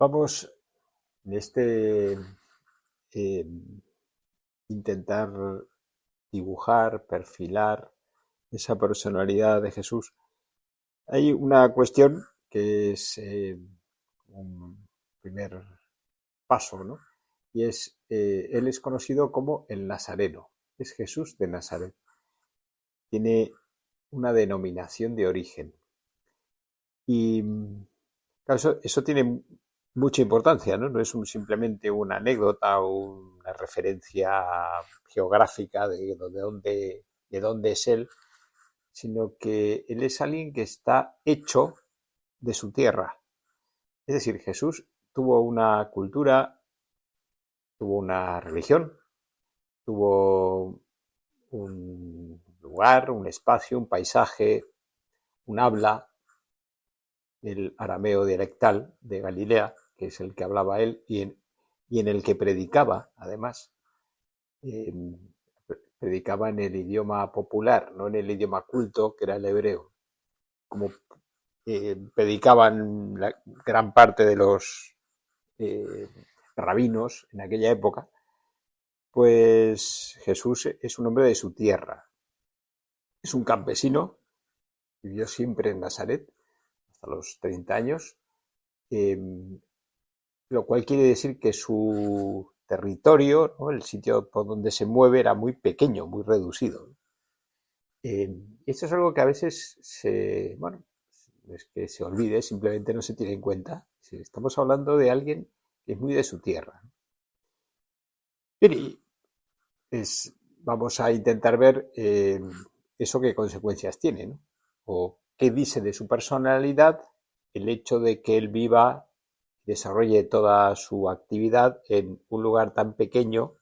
Vamos en eh, intentar dibujar, perfilar esa personalidad de Jesús. Hay una cuestión que es un primer paso, ¿no? Y es, él es conocido como el Nazareno, es Jesús de Nazaret. Tiene una denominación de origen. Y claro, eso tiene mucha importancia, ¿no? No es simplemente una anécdota o una referencia geográfica de dónde es él, sino que él es alguien que está hecho de su tierra. Es decir, Jesús tuvo una cultura, tuvo una religión, tuvo un lugar, un espacio, un paisaje, un habla, el arameo dialectal de Galilea, que es el que hablaba él y en el que predicaba, además. Eh, predicaba en el idioma popular, no en el idioma culto, que era el hebreo. Como predicaban la gran parte de los eh, rabinos en aquella época, pues Jesús es un hombre de su tierra. Es un campesino, vivió siempre en Nazaret, hasta los 30 años, eh, lo cual quiere decir que su territorio, ¿no? El sitio por donde se mueve era muy pequeño, muy reducido. Esto es algo que a veces bueno, es que se olvide, simplemente no se tiene en cuenta. Si estamos hablando de alguien que es muy de su tierra. Bien, y vamos a intentar ver eso qué consecuencias tiene, ¿no? O qué dice de su personalidad el hecho de que él viva, desarrolle toda su actividad en un lugar tan pequeño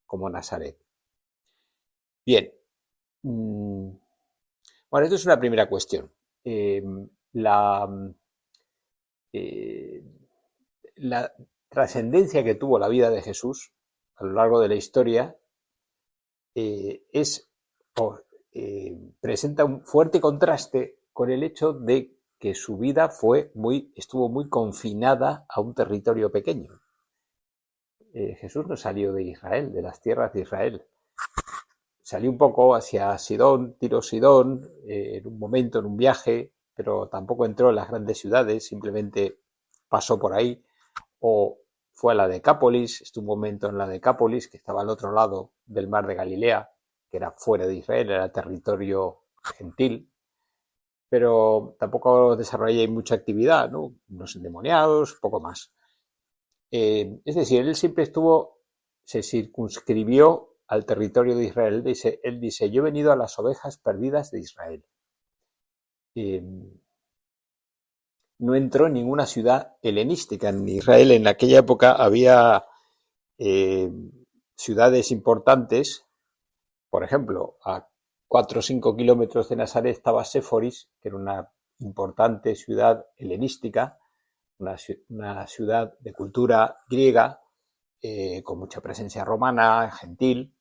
como Nazaret. Bien, bueno, esto es una primera cuestión. Eh, la, eh, la trascendencia que tuvo la vida de Jesús a lo largo de la historia es presenta un fuerte contraste con el hecho de que su vida estuvo muy confinada a un territorio pequeño. Jesús no salió de Israel, de las tierras de Israel. Salió un poco hacia Sidón, Tiro Sidón, en un momento, en un viaje, pero tampoco entró en las grandes ciudades, simplemente pasó por ahí, o fue a la Decápolis, estuvo un momento en la Decápolis, que estaba al otro lado del mar de Galilea, que era fuera de Israel, era territorio gentil, pero tampoco desarrolló mucha actividad, ¿no? Unos endemoniados, poco más. Es decir, él siempre se circunscribió al territorio de Israel. Él dice, yo he venido a las ovejas perdidas de Israel. Eh, no entró en ninguna ciudad helenística. En Israel en aquella época había eh, ciudades importantes, por ejemplo, a 4 o 5 kilómetros de Nazaret estaba Séforis, que era una importante ciudad helenística, una ciudad de cultura griega, con mucha presencia romana, gentil,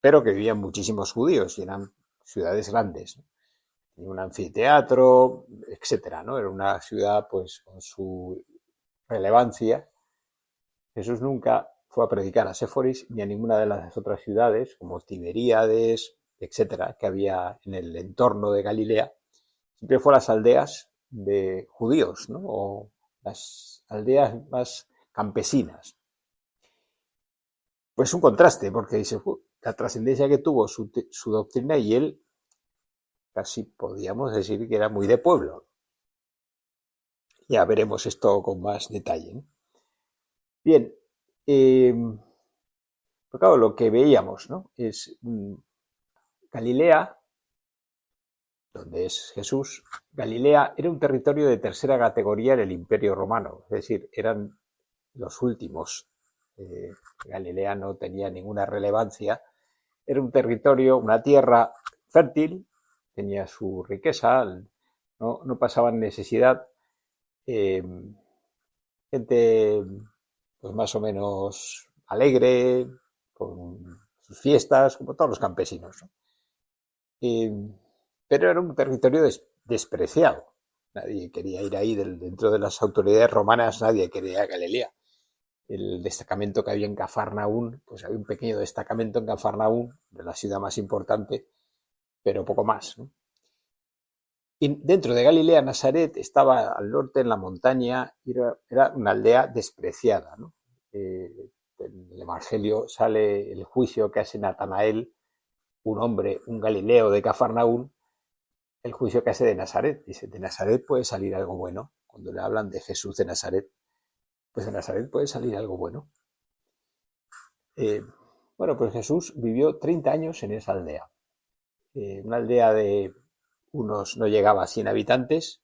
pero que vivían muchísimos judíos y eran ciudades grandes. Tenía un anfiteatro, etcétera, ¿no? Era una ciudad, pues, con su relevancia. Jesús nunca fue a predicar a Séforis ni a ninguna de las otras ciudades, como Tiberíades, etcétera, que había en el entorno de Galilea. Siempre fue a las aldeas de judíos, ¿no? O las aldeas más campesinas. Pues un contraste, porque dice, la trascendencia que tuvo su doctrina y él casi podríamos decir que era muy de pueblo. Ya veremos esto con más detalle, ¿no? Bien, pues claro, lo que veíamos, ¿no? Es Galilea, donde es Jesús. Galilea era un territorio de tercera categoría en el Imperio Romano, es decir, eran los últimos. Galilea no tenía ninguna relevancia. Era un territorio, una tierra fértil, tenía su riqueza, no pasaban necesidad. Gente pues más o menos alegre, con sus fiestas, como todos los campesinos, ¿no? Pero era un territorio despreciado. Nadie quería ir ahí, dentro de las autoridades romanas nadie quería ir a Galilea. El destacamento que había en Cafarnaún, pues había un pequeño destacamento en Cafarnaún, de la ciudad más importante, pero poco más, ¿no? Y dentro de Galilea, Nazaret estaba al norte en la montaña, era una aldea despreciada, ¿no? En el Evangelio sale el juicio que hace Natanael, un hombre, un Galileo de Cafarnaún, el juicio que hace de Nazaret. Dice, de Nazaret puede salir algo bueno. Cuando le hablan de Jesús de Nazaret, pues de Nazaret puede salir algo bueno. Bueno, pues Jesús vivió 30 años en esa aldea. Una aldea de no llegaba a 100 habitantes,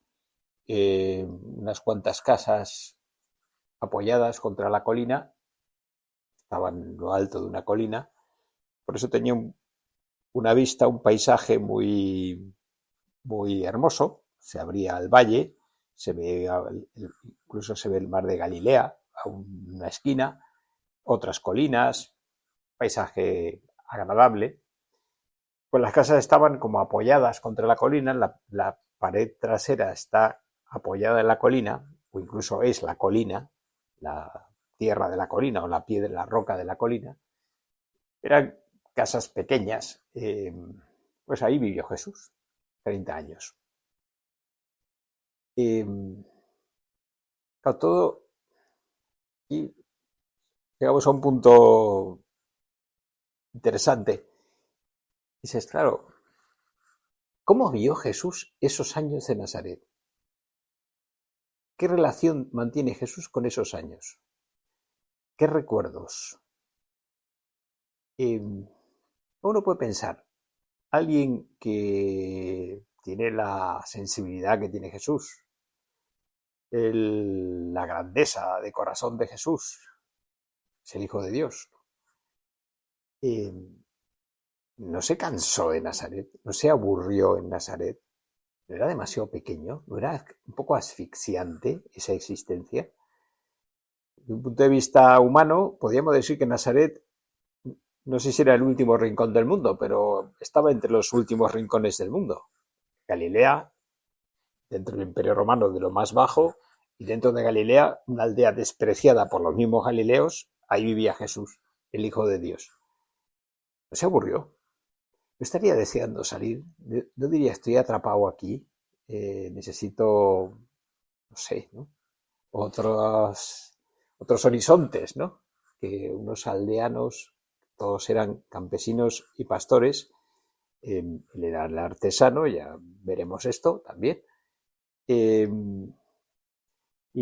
unas cuantas casas apoyadas contra la colina, estaban en lo alto de una colina, por eso tenía una vista, un paisaje muy, muy hermoso, se abría al valle, incluso se ve el mar de Galilea a una esquina, otras colinas, paisaje agradable. Pues las casas estaban como apoyadas contra la colina, la pared trasera está apoyada en la colina, o incluso es la colina, la tierra de la colina o la piedra, la roca de la colina. Eran casas pequeñas, pues ahí vivió Jesús, 30 años. Todo, y llegamos a un punto interesante. Dices, claro, ¿cómo vivió Jesús esos años de Nazaret? ¿Qué relación mantiene Jesús con esos años? ¿Qué recuerdos? Uno puede pensar, alguien que tiene la sensibilidad que tiene Jesús, la grandeza de corazón de Jesús, es el Hijo de Dios, no se cansó de Nazaret, no se aburrió en Nazaret, no era demasiado pequeño, no era un poco asfixiante esa existencia. Desde un punto de vista humano, podríamos decir que Nazaret, no sé si era el último rincón del mundo, pero estaba entre los últimos rincones del mundo. Galilea, dentro del Imperio Romano, de lo más bajo, y dentro de Galilea, una aldea despreciada por los mismos galileos, ahí vivía Jesús, el Hijo de Dios. No se aburrió. No estaría deseando salir. No diría, estoy atrapado aquí, necesito, no sé, ¿no? Otros horizontes, ¿no? Que unos aldeanos, todos eran campesinos y pastores, él era el artesano, ya veremos esto también. Y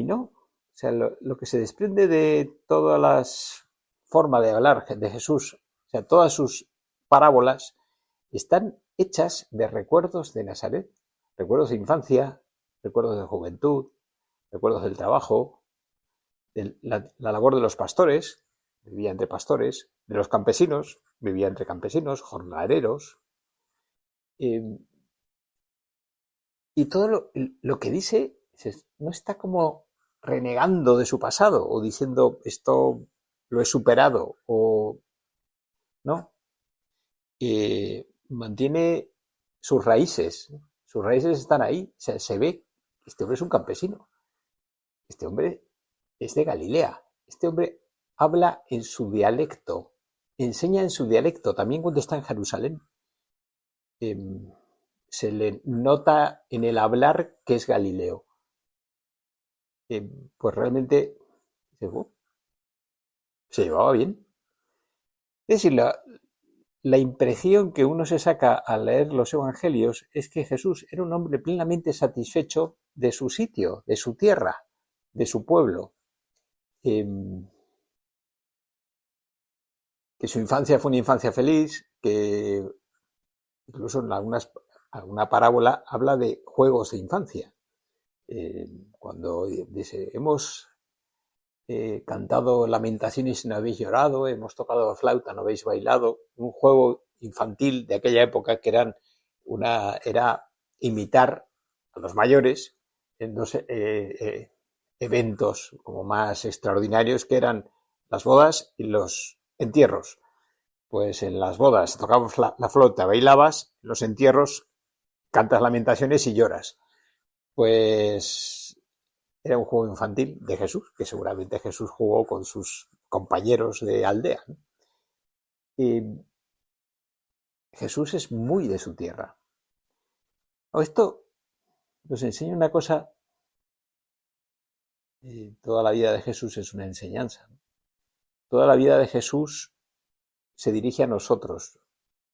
no, o sea, lo que se desprende de todas las formas de hablar de Jesús, o sea, todas sus parábolas están hechas de recuerdos de Nazaret, recuerdos de infancia, recuerdos de juventud, recuerdos del trabajo, de la labor de los pastores, vivía entre pastores, de los campesinos, vivía entre campesinos, jornaleros, y todo lo que dice no está como renegando de su pasado o diciendo esto lo he superado o no, mantiene sus raíces están ahí, o sea, se ve que este hombre es un campesino, este hombre es de Galilea, este hombre habla en su dialecto, enseña en su dialecto, también cuando está en Jerusalén. Se le nota en el hablar que es Galileo. Pues realmente se llevaba bien. Es decir, la impresión que uno se saca al leer los evangelios es que Jesús era un hombre plenamente satisfecho de su sitio, de su tierra, de su pueblo. Que su infancia fue una infancia feliz, que incluso en alguna parábola habla de juegos de infancia. Cuando dice, hemos cantado lamentaciones y no habéis llorado, hemos tocado la flauta, no habéis bailado, un juego infantil de aquella época que era imitar a los mayores en dos eventos como más extraordinarios que eran las bodas y los entierros. Pues en las bodas tocabas la flauta, bailabas, en los entierros cantas lamentaciones y lloras. Pues era un juego infantil de Jesús, que seguramente Jesús jugó con sus compañeros de aldea, ¿no? Y Jesús es muy de su tierra. Esto nos enseña una cosa, toda la vida de Jesús es una enseñanza, ¿no? Toda la vida de Jesús se dirige a nosotros,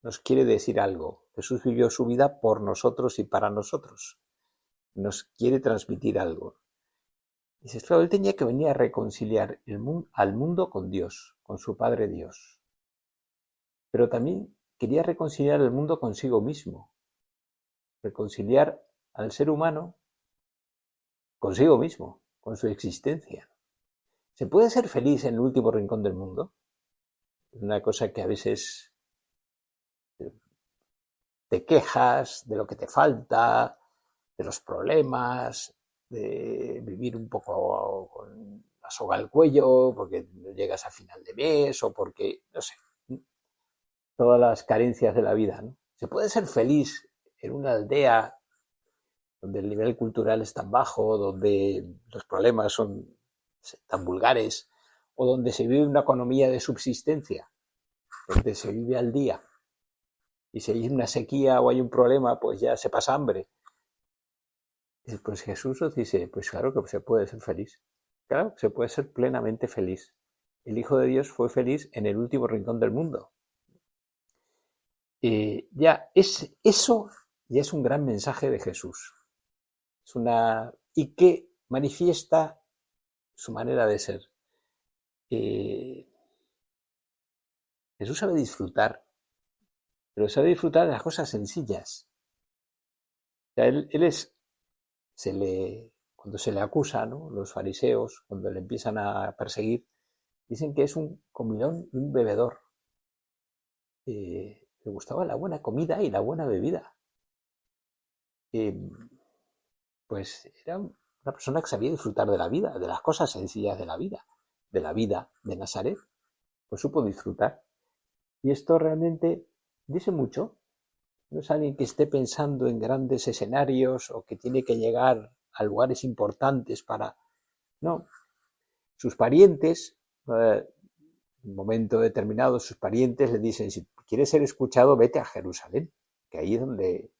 nos quiere decir algo. Jesús vivió su vida por nosotros y para nosotros. Nos quiere transmitir algo. Dices, claro, él tenía que venir a reconciliar al mundo con Dios, con su Padre Dios. Pero también quería reconciliar el mundo consigo mismo. Reconciliar al ser humano consigo mismo, con su existencia. ¿Se puede ser feliz en el último rincón del mundo? Es una cosa que a veces te quejas de lo que te falta, de los problemas, de vivir un poco con la soga al cuello, porque no llegas a final de mes o porque, no sé, todas las carencias de la vida, ¿no? Se puede ser feliz en una aldea donde el nivel cultural es tan bajo, donde los problemas son tan vulgares, o donde se vive una economía de subsistencia, donde se vive al día, y si hay una sequía o hay un problema, pues ya se pasa hambre. Pues Jesús nos dice, pues claro que se puede ser feliz, claro que se puede ser plenamente feliz. El Hijo de Dios fue feliz en el último rincón del mundo. Eso ya es un gran mensaje de Jesús. Y que manifiesta su manera de ser. Jesús sabe disfrutar, pero sabe disfrutar de las cosas sencillas. O sea, cuando se le acusa, ¿no? Los fariseos, cuando le empiezan a perseguir, dicen que es un comilón y un bebedor. Le gustaba la buena comida y la buena bebida. Pues era una persona que sabía disfrutar de la vida, de las cosas sencillas de la vida de Nazaret. Pues supo disfrutar. Y esto realmente dice mucho. No es alguien que esté pensando en grandes escenarios o que tiene que llegar a lugares importantes para... No, sus parientes, en un momento determinado, sus parientes le dicen, si quieres ser escuchado, vete a Jerusalén, que ahí es donde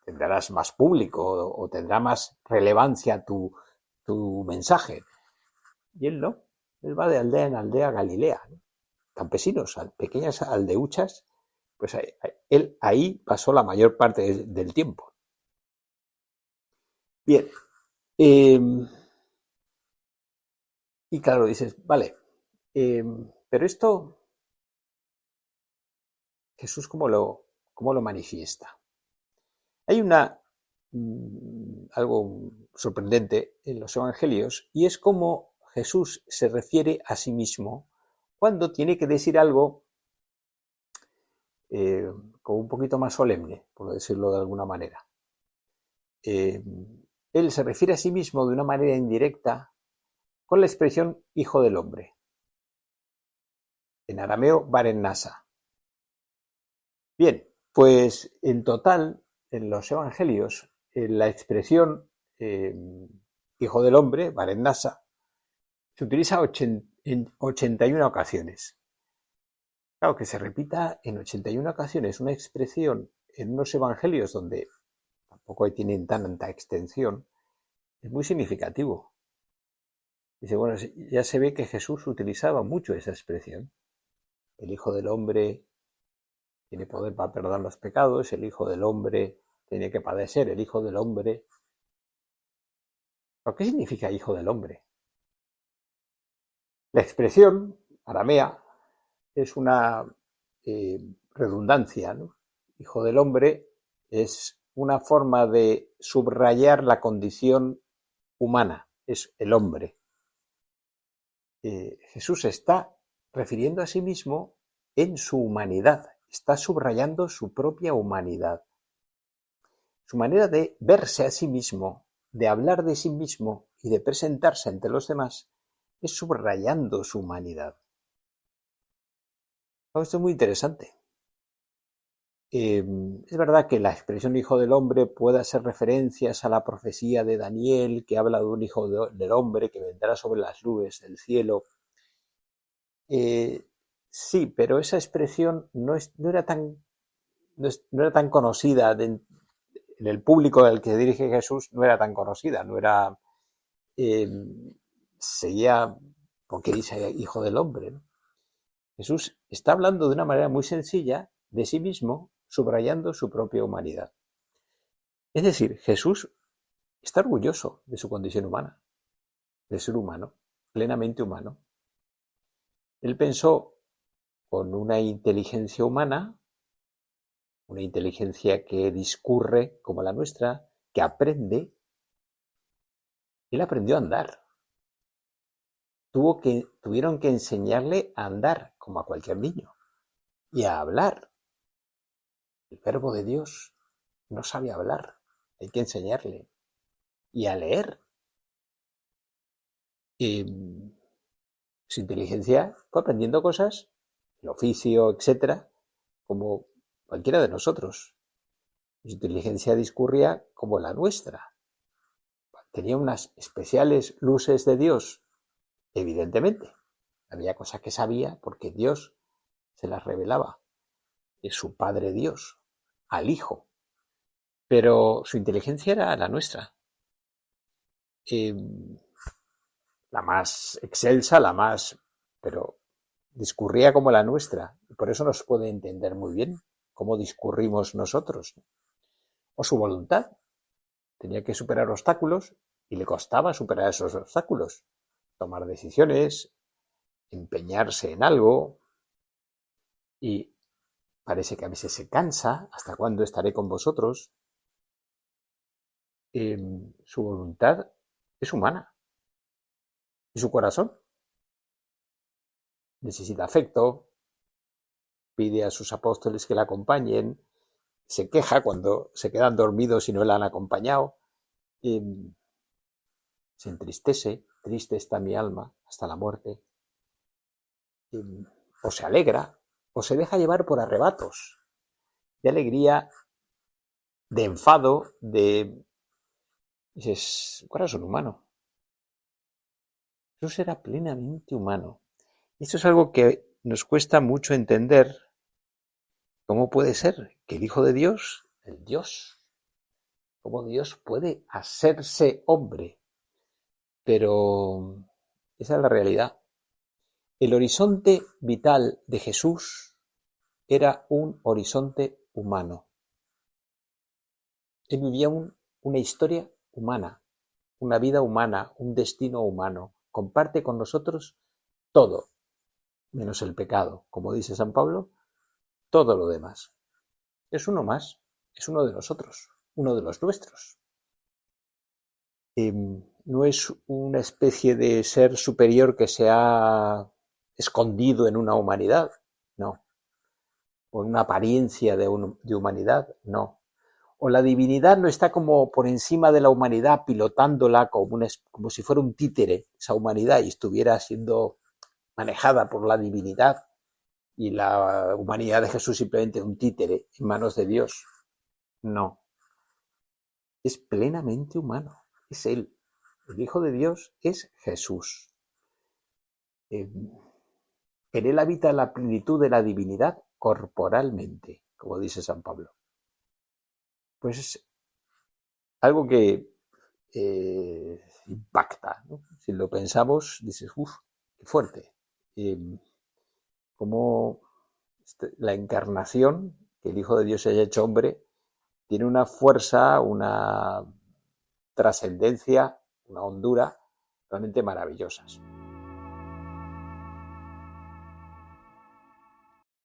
tendrás más público o tendrá más relevancia tu mensaje. Y él no, él va de aldea en aldea a Galilea, ¿no? Campesinos, pequeñas aldeuchas, pues él ahí pasó la mayor parte del tiempo. Bien, y claro, dices, vale, pero esto, Jesús, ¿cómo lo manifiesta? Hay algo sorprendente en los evangelios, y es cómo Jesús se refiere a sí mismo cuando tiene que decir algo como un poquito más solemne, por decirlo de alguna manera. Él se refiere a sí mismo de una manera indirecta con la expresión hijo del hombre. En arameo, Baren Nasa. Bien, pues en total, en los evangelios, la expresión hijo del hombre, Baren Nasa, se utiliza en 81 ocasiones. Claro, que se repita en 81 ocasiones una expresión en unos evangelios donde tampoco tienen tanta extensión, es muy significativo. Dice, bueno, ya se ve que Jesús utilizaba mucho esa expresión. El Hijo del Hombre tiene poder para perdonar los pecados, el Hijo del Hombre tiene que padecer, el Hijo del Hombre. ¿Pero qué significa Hijo del Hombre? La expresión aramea es una redundancia, ¿no? Hijo del Hombre es una forma de subrayar la condición humana, es el hombre. Jesús está refiriendo a sí mismo en su humanidad, está subrayando su propia humanidad. Su manera de verse a sí mismo, de hablar de sí mismo y de presentarse ante los demás es subrayando su humanidad. Esto es muy interesante. Es verdad que la expresión hijo del hombre puede hacer referencias a la profecía de Daniel, que habla de un del hombre que vendrá sobre las nubes del cielo. Sí, pero esa expresión no era tan conocida en el público al que se dirige Jesús, no era tan conocida, no era seguía porque dice hijo del hombre, ¿no? Jesús está hablando de una manera muy sencilla de sí mismo, subrayando su propia humanidad. Es decir, Jesús está orgulloso de su condición humana, de ser humano, plenamente humano. Él pensó con una inteligencia humana, una inteligencia que discurre como la nuestra, que aprende. Él aprendió a andar. Tuvieron que enseñarle a andar como a cualquier niño y a hablar. El verbo de Dios no sabe hablar, hay que enseñarle. Y a leer. Y su inteligencia fue aprendiendo cosas, el oficio, etcétera, como cualquiera de nosotros. Su inteligencia discurría como la nuestra. Tenía unas especiales luces de Dios, evidentemente. Había cosas que sabía porque Dios se las revelaba. Es su Padre Dios, al Hijo. Pero su inteligencia era la nuestra. La más excelsa, pero discurría como la nuestra. Y por eso nos puede entender muy bien cómo discurrimos nosotros. O su voluntad. Tenía que superar obstáculos y le costaba superar esos obstáculos. Tomar decisiones, empeñarse en algo. Y parece que a veces se cansa. ¿Hasta cuándo estaré con vosotros? Su voluntad es humana. Y su corazón necesita afecto, pide a sus apóstoles que la acompañen, se queja cuando se quedan dormidos y no la han acompañado, se entristece, triste está mi alma hasta la muerte, o se alegra, o se deja llevar por arrebatos de alegría, de enfado, dices, corazón humano. Jesús era plenamente humano. Esto es algo que nos cuesta mucho entender. ¿Cómo puede ser que el Hijo de Dios, el Dios, cómo Dios puede hacerse hombre? Pero esa es la realidad. El horizonte vital de Jesús era un horizonte humano. Él vivía una historia humana, una vida humana, un destino humano. Comparte con nosotros todo, menos el pecado. Como dice San Pablo, todo lo demás. Es uno más, es uno de nosotros, uno de los nuestros. No es una especie de ser superior que se ha escondido en una humanidad, no. O en una apariencia de humanidad, no. O la divinidad no está como por encima de la humanidad, pilotándola como si fuera un títere, esa humanidad, y estuviera siendo manejada por la divinidad, y la humanidad de Jesús simplemente un títere en manos de Dios. No. Es plenamente humano, es Él. El Hijo de Dios es Jesús. En Él habita la plenitud de la divinidad corporalmente, como dice San Pablo. Pues es algo que impacta, ¿no? Si lo pensamos, dices, uff, qué fuerte. Como la encarnación, que el Hijo de Dios se haya hecho hombre, tiene una fuerza, una trascendencia, una hondura realmente maravillosas.